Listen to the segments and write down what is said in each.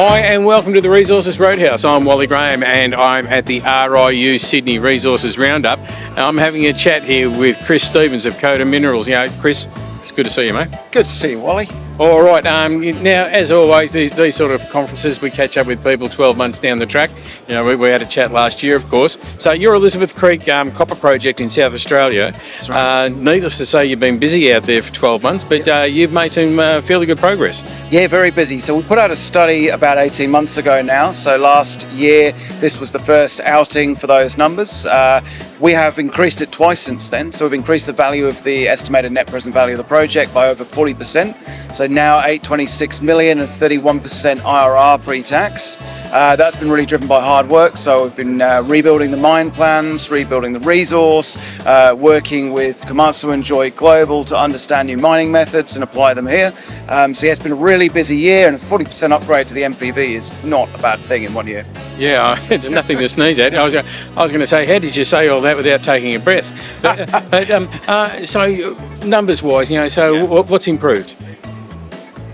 Hi and welcome to the Resources Roadhouse. I'm Wally Graham and I'm at the RIU Sydney Resources Roundup. I'm having a chat here with Chris Stevens of Coda Minerals. Chris, it's good to see you, mate. Good to see you, Wally. All right, now, as always, these sort of conferences, we catch up with people 12 months down the track. We had a chat last year, of course. So you're Elizabeth Creek Copper Project in South Australia. That's right. Needless to say, you've been busy out there for 12 months, but you've made some fairly good progress. Yeah, very busy. So we put out a study about 18 months ago now. So last year, this was the first outing for those numbers. We have increased it twice since then. So we've increased the value of the estimated net present value of the project by over 40%. So now 826 million and 31% IRR pre-tax. That's been really driven by hard work. So we've been rebuilding the mine plans, rebuilding the resource, working with Komatsu and Joy Global to understand new mining methods and apply them here. So yeah, it's been a really busy year, and a 40% upgrade to the MPV is not a bad thing in 1 year. Yeah, it's nothing to sneeze at. I was going to say, how did you say all that without taking a breath? So numbers-wise, what's improved?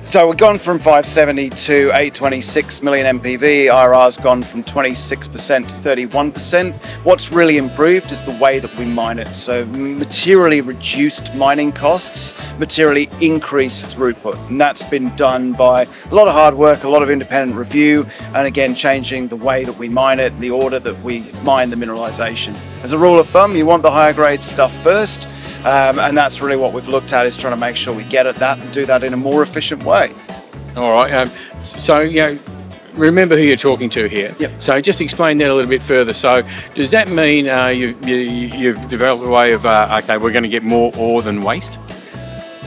So we've gone from 570 to 826 million MPV. IRR's gone from 26% to 31%. What's really improved is the way that we mine it. So materially reduced mining costs, materially increased throughput. And that's been done by a lot of hard work, a lot of independent review, and again, changing the way that we mine it, the order that we mine the mineralization. As a rule of thumb, you want the higher grade stuff first. And that's really what we've looked at, is trying to make sure we get at that and do that in a more efficient way. All right. Remember who you're talking to here. Yep. So just explain that a little bit further. So does that mean you've developed a way of, we're going to get more ore than waste?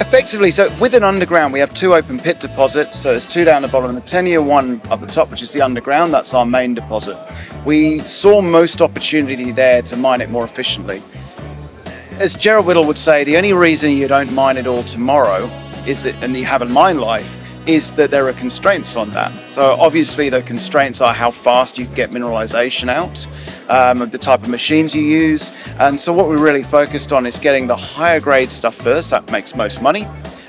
Effectively, so with an underground, we have two open pit deposits. So there's two down the bottom and the 10-year one up the top, which is the underground. That's our main deposit. We saw most opportunity there to mine it more efficiently. As Gerald Whittle would say, the only reason you don't mine it all tomorrow is that, and you have a mine life, is that there are constraints on that. So obviously the constraints are how fast you can get mineralization out, of the type of machines you use. And so what we're really focused on is getting the higher grade stuff first, that makes most money,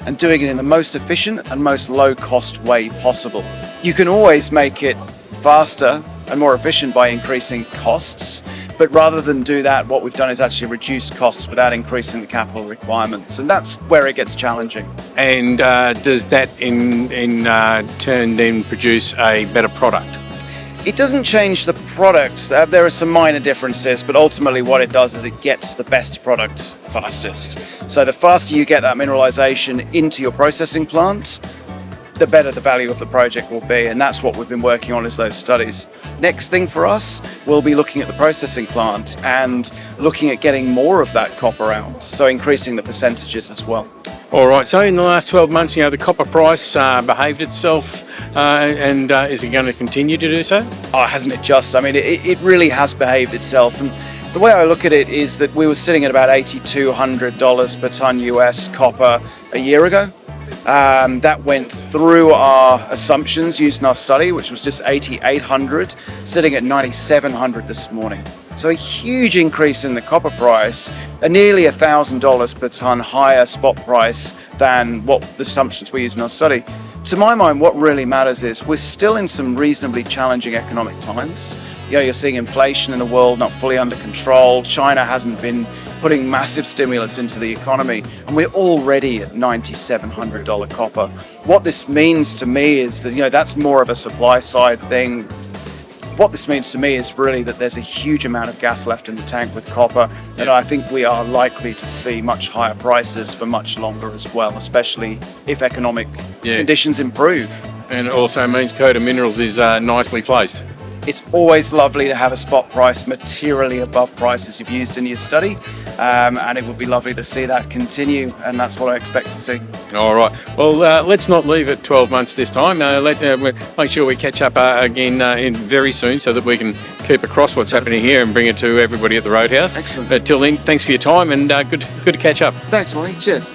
and doing it in the most efficient and most low cost way possible. You can always make it faster and more efficient by increasing costs. But rather than do that, what we've done is actually reduce costs without increasing the capital requirements. And that's where it gets challenging. And does that in turn then produce a better product? It doesn't change the product. There are some minor differences, but ultimately what it does is it gets the best product fastest. So the faster you get that mineralization into your processing plant, the better the value of the project will be, and that's what we've been working on, is those studies. Next thing for us, we'll be looking at the processing plant and looking at getting more of that copper out, so increasing the percentages as well. All right, so in the last 12 months, the copper price behaved itself, and is it going to continue to do so? Oh, hasn't it just? I mean, it really has behaved itself, and the way I look at it is that we were sitting at about $8,200 per tonne US copper a year ago. That went through our assumptions used in our study, which was just 8,800, sitting at 9,700 this morning. So a huge increase in the copper price, a nearly $1,000 per tonne higher spot price than what the assumptions we used in our study. To my mind, what really matters is we're still in some reasonably challenging economic times. You're seeing inflation in the world not fully under control. China hasn't been putting massive stimulus into the economy, and we're already at $9,700 copper. What this means to me is that, that's more of a supply side thing. What this means to me is really that there's a huge amount of gas left in the tank with copper, and I think we are likely to see much higher prices for much longer as well, especially if economic conditions improve. And it also means Coda Minerals is nicely placed. It's always lovely to have a spot price materially above prices you've used in your study, and it would be lovely to see that continue, and that's what I expect to see. All right. Well, let's not leave it 12 months this time. Let's make sure we catch up again very soon, so that we can keep across what's happening here and bring it to everybody at the Roadhouse. Excellent. But till then, thanks for your time, and good to catch up. Thanks, Wally. Cheers.